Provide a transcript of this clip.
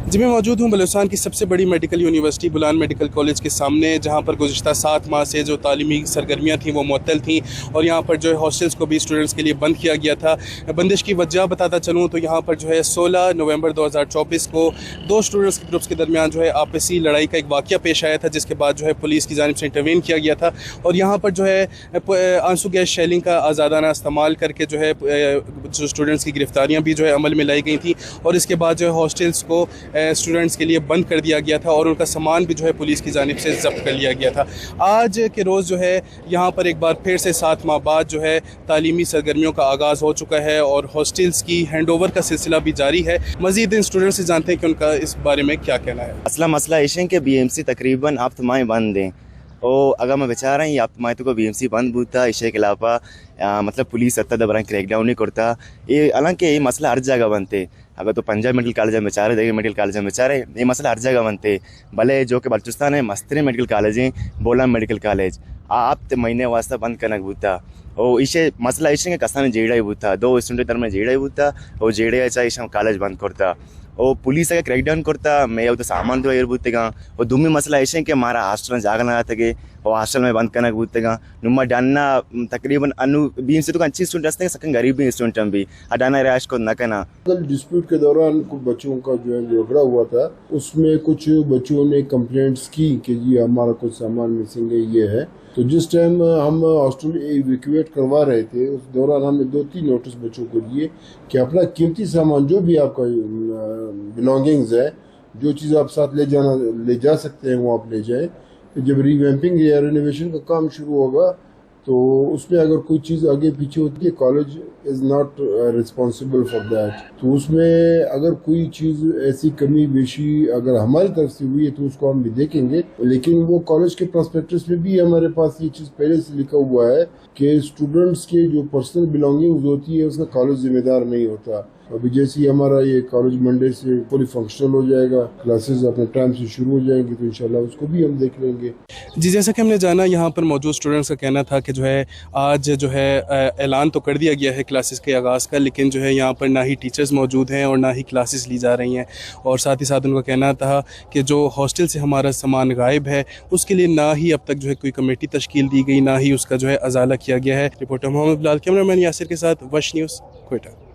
जी, मैं मौजूद हूँ बलूचिस्तान की सबसे बड़ी मेडिकल यूनिवर्सिटी बुलान मेडिकल कॉलेज के सामने, जहाँ पर गुज़िश्ता 7 माह से जो तालीमी सरगर्मियाँ थीं वो मुअत्तल थीं और यहाँ पर जो है हॉस्टल्स को भी स्टूडेंट्स के लिए बंद किया गया था। बंदिश की वजह बताता चलूँ तो यहाँ पर जो है 16 नवंबर 2024 को 2 स्टूडेंट्स के ग्रुप्स के दरमियान जो है आपसी लड़ाई का एक वाक़या पेश आया था, जिसके बाद जो है पुलिस की जानिब से इंटरवेन किया गया था और यहाँ पर जो है आंसू गैस शेलिंग का आज़ादाना इस्तेमाल करके जो है जो स्टूडेंट्स की गिरफ्तारियाँ भी जो है अमल में लाई गई थी और इसके बाद जो है हॉस्टल्स को स्टूडेंट्स के लिए बंद कर दिया गया था और उनका सामान भी जो है पुलिस की जानिब से ज़ब्त कर लिया गया था। आज के रोज़ जो है यहाँ पर एक बार फिर से 7 माह बाद जो है तालीमी सरगर्मियों का आगाज़ हो चुका है और हॉस्टल्स की हैंड ओवर का सिलसिला भी जारी है। मज़ीद इन स्टूडेंट्स से जानते हैं कि उनका इस बारे में क्या कहना है। मसला इशें के BMC तकरीबन आप तुम्हारे बंद दें और अगर मैं बचा रही आप तुम्हारे तो BMC बंद बूता इशे के अलावा मतलब पुलिस अत्ता दबरा क्रैकडाउन नहीं करता। ये हालांकि ये मसला हर जगह बनते, अगर तो पंजाब मेडिकल कॉलेज में बेचारे देखे मेडिकल कॉलेज में बेचारे, ये मसला हर जगह बनते भले जो कि बलूचिस्तान है मस्तरे मेडिकल कॉलेज हैं बोला मेडिकल कॉलेज आप तो महीने वास्ता बंद करना बूता और इसे मसला इशे के कसान जेड़ा ही बूता 2 स्टूडेंट में जेड़ा ही बूता और जेड़े चाहे इसे कॉलेज बंद करता और पुलिस अगर क्रैकडाउन करता मैं तो सामान तो एयर बूतेगा और दुमी मसला ऐसे कि हमारा हॉस्टल में जागना आता के और हॉस्टल में बंद करना बूतेगा नुमा डालना तकरीबन अनु BMC तो अच्छी स्टूडेंट हंसते सकन गरीब भी स्टूडेंट हम भी अडाना रैश को न करना। डिस्प्यूट के दौरान कुछ बच्चों का जो है झगड़ा हुआ था, उसमें कुछ बच्चों ने कंप्लेंट्स की कि जी हमारा कुछ सामान मिसिंग है ये है। तो जिस टाइम हम हॉस्टल इवैक्यूएट करवा रहे थे उस दौरान हमने 2-3 नोटिस बच्चों को दिए कि अपना कीमती सामान जो भी आपका बिलोंगिंग्स है, जो चीज़ आप साथ ले जा सकते हैं वो आप ले जाएं। जब रिवैम्पिंग या रिनोवेशन का काम शुरू होगा तो उसमें अगर कोई चीज़ आगे पीछे होती है college is not responsible for that. तो उसमें अगर कोई चीज़ ऐसी कमी बेशी अगर हमारी तरफ से हुई है तो उसको हम भी देखेंगे, लेकिन वो कॉलेज के प्रोस्पेक्टस में भी हमारे पास ये चीज़ पहले से लिखा हुआ है कि स्टूडेंट्स के जो पर्सनल बिलोंगिंग्स होती है उसका कॉलेज जिम्मेदार नहीं होता। अभी जैसे ही हमारा ये कॉलेज मंडे से पूरी फंक्शनल हो जाएगा, क्लासेस अपने टाइम से शुरू हो जाएंगी तो इंशाल्लाह उसको भी हम देख लेंगे। जी, जैसा कि हमने जाना यहाँ पर मौजूद स्टूडेंट्स का कहना था कि जो है आज जो है ऐलान तो कर दिया गया है क्लासेस के आगाज़ का, लेकिन जो है यहाँ पर ना ही टीचर्स मौजूद हैं और ना ही क्लासेस ली जा रही हैं और साथ ही साथ उनका कहना था कि जो हॉस्टल से हमारा सामान गायब है उसके लिए ना ही अब तक जो है कोई कमेटी तश्कील दी गई, ना ही उसका जो है अजाला किया गया है। रिपोर्टर मोहम्मद बिलाल, कैमरामैन यासिर के साथ वश न्यूज़, क्वेटा।